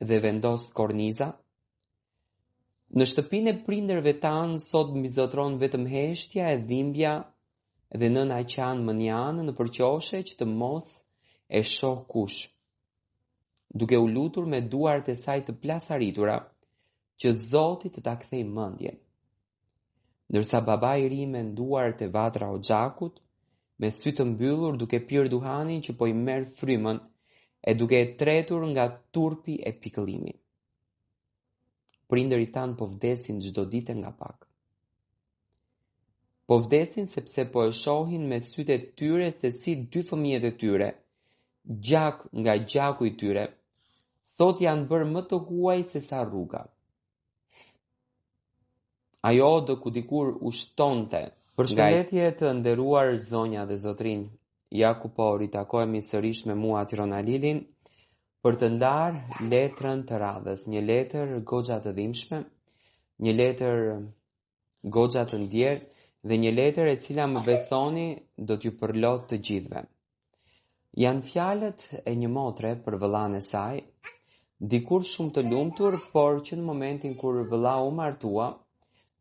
dhe vendos korniza. Në shtëpinë e prindërve tanë sot mbizotron vetëm heshtja e dhimbja dhe nëna qanë mënjanë në përqoshe që të mos e shoh kush, duke u lutur me duart e saj të plasaritura që Zoti të ta kthej mendjen. Ndërsa baba i ri me nduart e vatra o gjakut, me sy të mbyllur duke pirë duhanin që po i merr frymën e duke e tretur nga turpi e pikëllimi. Prindërit tanë po vdesin çdo ditë nga pak. Po vdesin sepse po e shohin me sytë e tyre se si dy fëmijët e tyre, gjak nga gjaku i tyre, sot janë bërë më të huaj se sa rruga. Ajo do ku dikur ushtonte. Përshëndetje të nderuar zonja dhe zotrinj. Ja ku po ritakohemi sërish me mua Tirona Lilin për të ndarë letrën të radhës, një letër goxha të dhimbshme, një letër goxha të ndjerë dhe një letër e cila më besoni do t'ju përlot të gjithve. Janë fjalët e një motre për vëllain e saj, dikur shumë të lumtur, por që në momentin kur vëllau u martua,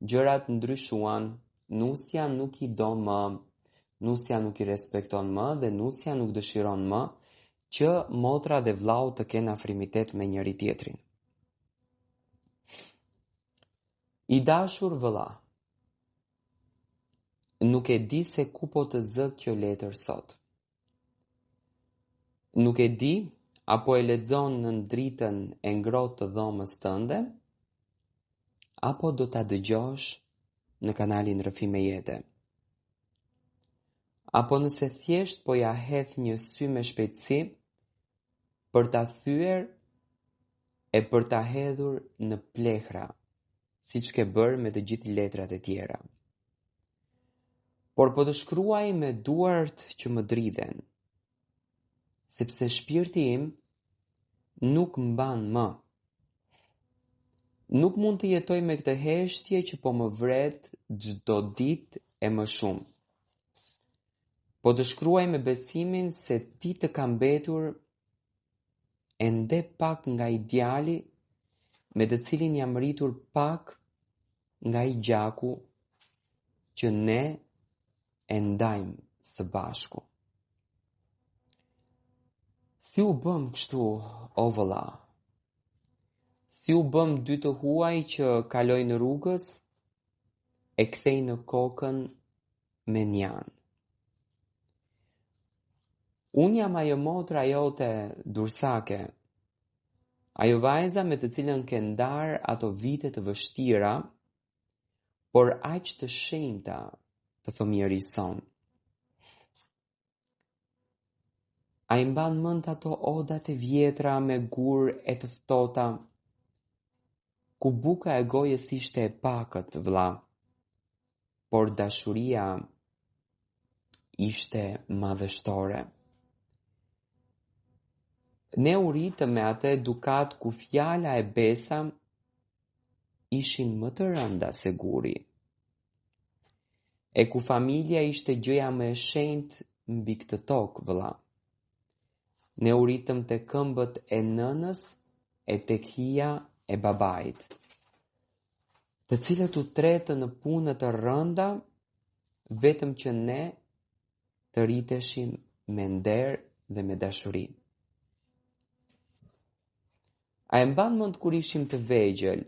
gjërat ndryshuan, nusja nuk i do më, nusja nuk i respekton më dhe nusja nuk dëshiron më që motra dhe vllau të kenë afrimitet me njëri tjetrin. I dashur vëlla, nuk e di se ku po të zë kjo letër sot. Nuk e di apo e lexon në dritën e ngrohtë të dhomës tënde, apo do ta dëgjosh në kanalin Rrëfime Jete. Apo nëse thjesht po ja hedh një sy me shpejtësi për ta thyer e për ta hedhur në plehra, siç ke bërë me të gjithë letrat e tjera. Por po të shkruaj me duart që më dridhen, sepse shpirti im nuk mban më. Nuk mund të jetoj me këtë heshtje që po më vret çdo ditë e më shumë. Po të shkruaj me besimin se ti të ka mbetur ende pak nga ideali me të cilin jam rritur pak nga i gjaku që ne e ndajmë së bashku. Si u bëm kështu, o vëlla? Si u bëm dy të huaj që kaloj në rrugës e kthej në kokën me njanë? Unë jam ajo motra jote dursake, ajo vajza me të cilën ke ndarë ato vite të vështira, por aq të shenjta të fëmijërisë sonë. A i mban mend ato odat e vjetra me gur e të ftohta, ku buka e gojës ishte e pakët, vëlla, por dashuria ishte madhështore. Ne u ritëm me atë edukat ku fjala e besa ishin më të rënda se guri, e ku familja ishte gjëja më e shenjtë mbi këtë tokë, vëlla. Ne u ritëm te këmbët e nënës e tek hija e babait, të cilët u tretën në punë të rënda vetëm që ne të riteshim me nder dhe me dashuri. A e mban mend kur ishim të vegjël,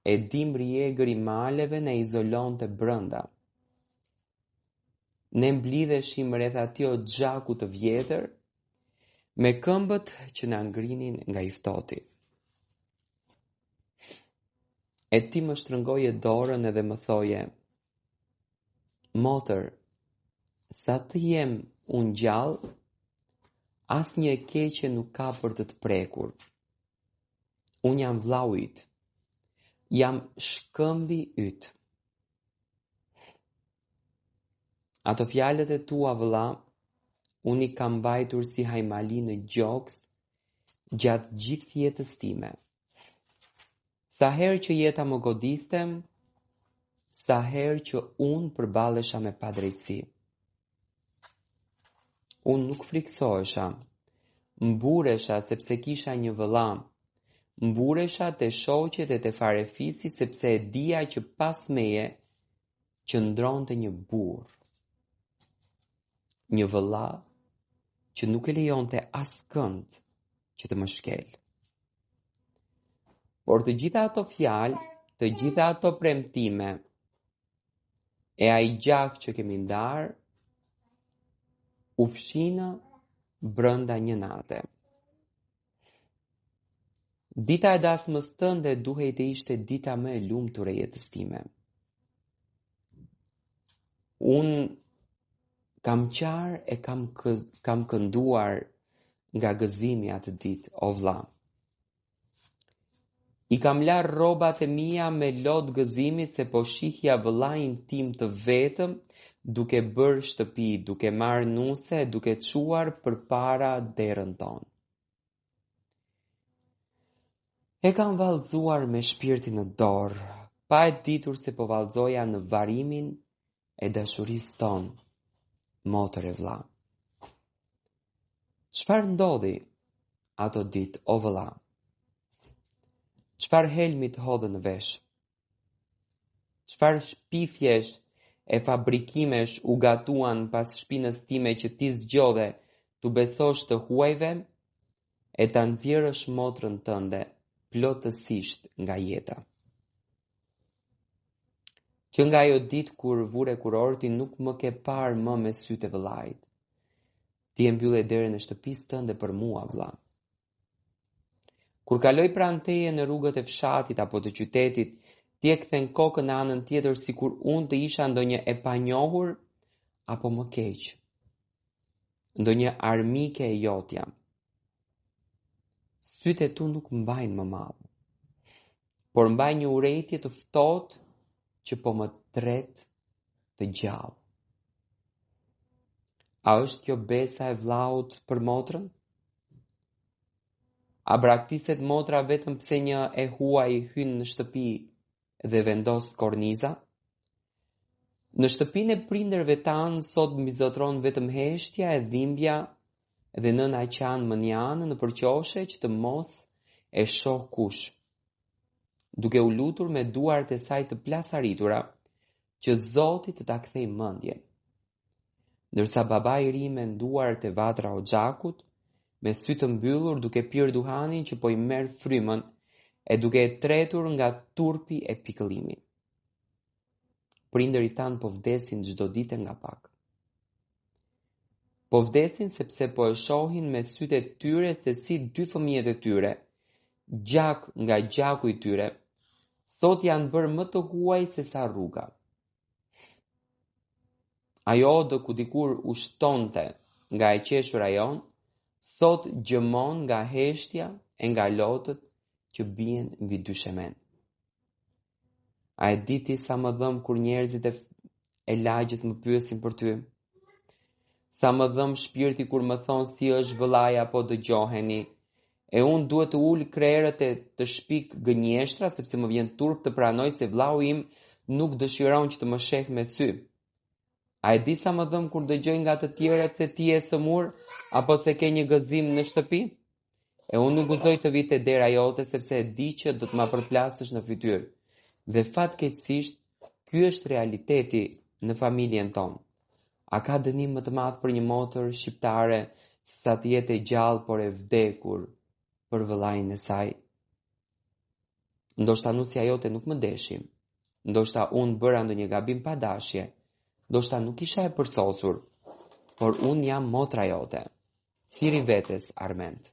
e dimri i egër i maleve na izolonte brenda. Ne mblidheshim rreth atij xhaku të vjetër, me këmbët që na ngrinin nga i ftohti. E ti më shtrëngoje dorën edhe më thoje: "Motër, sa të jem unë gjallë, asnjë e keqe nuk ka për të të prekur. Unë jam vllau yt, jam shkëmbi yt." Ato fjalët e tua, vëlla, unë i kam mbajtur si hajmali në gjoks gjatë gjithë jetës time. Sa herë që jeta më godiste, sa herë që unë përballesha me padrejtësi. Unë nuk friksohesha, Mburesha sepse kisha një vëlla. Mburesha te shoqet e te farefisi sepse e dija që pas meje qëndronte një burr. Një vëlla që nuk e lejonte askënd që të më shkel. Por të gjitha ato fjalë, të gjitha ato premtime e ai gjak që kemi ndarë, u fshinë brënda një nate. Dita e dasmës tënde duhej të ishte dita më e lumtur e jetës time. Unë kam qarë e kam kënduar nga gëzimi atë ditë, o vlla. I kam larë rrobat e mia me lot gëzimi se po shihja vëllain tim të vetëm duke bërë shtëpi, duke marrë nuse, duke çuar përpara derën tonë. E kam vallëzuar me shpirtin në dorë, pa e ditur se po vallëzoja në varimin e dashurisë tonë, motër e vlla. Çfarë ndodhi ato ditë, o vëlla? Çfarë helmi të hodhe në vesh? Çfarë shpifjesh e fabrikimesh u gatuan pas shpinës time që ti zgjodhe tu besosh të huajve e ta nxjerrësh motrën tënde plotësisht nga jeta? Që nga ajo ditë kur vure kurorti nuk më ke parë më me sytë e vëllait. Ti e mbylle derën e shtëpisë tënde për mua, vlla. Kur kaloj pranë teje në rrugët e fshatit apo të qytetit, ti e kthen kokën në anën tjetër sikur unë të isha ndonjë e panjohur apo më keq. Ndonjë armike e jotja. Sytë e tu nuk mbajnë më madh, por mbajnë një urrejtje të ftohtë që po më tret të gjallë. A është kjo besa e vllaut për motrën? A braktiset motra vetëm pse një e huaj hyn në shtëpi dhe vendos korniza? Në shtëpinë e prindërve tanë sot mbizotron vetëm heshtja e dhimbja dhe nëna qan mënjanë në përqoshe që të mos e shoh kush, duke u lutur me duart e saj të plasaritura që Zoti të ta kthej mendjen. Ndërsa baba i ri me nduart e vatra o xhakut, me sy të mbyllur duke pirë duhanin që po i merr frymën e duke e tretur nga turpi e pikëllimi. Prindërit tanë po vdesin çdo ditë nga pak. Po vdesin sepse po e shohin me sytë e tyre se si dy fëmijët e tyre, gjak nga gjaku i tyre, sot janë bërë më të huaj se sa rruga. Ajo do ku dikur u shtonte nga e qeshura jon, sot gjëmon nga heshtja e nga lotët që bien mbi dy shemen. A e di ti sa më dhëm kur njerëzit e lagjës më pyesin për ty? Sa më dhëm shpirti kur më thon si është vëllai apo dëgjoheni, e unë duhet të ul krerët e të shpik gënjeshtra sepse më vjen turp të pranoj se vllau im nuk dëshiron që të më sheh me sy. A e di sa më dhëm kur dëgjoj nga të tjerët se ti je sëmur apo se ke një gëzim në shtëpi? E unë nuk guxoj të vi te dera jote sepse e di që do të ma përplasësh në fytyrë. Dhe fatkeqësisht, ky është realiteti në familjen tonë. A ka dënim më të madh për një motër shqiptare se sa të jetë e gjallë por e vdekur për vëllain e saj? Ndoshta nusja jote nuk më deshi, ndoshta unë bëra ndonjë gabim pa dashje, ndoshta nuk isha e përsosur, por unë jam motra jote. Thiri vetes, Armend.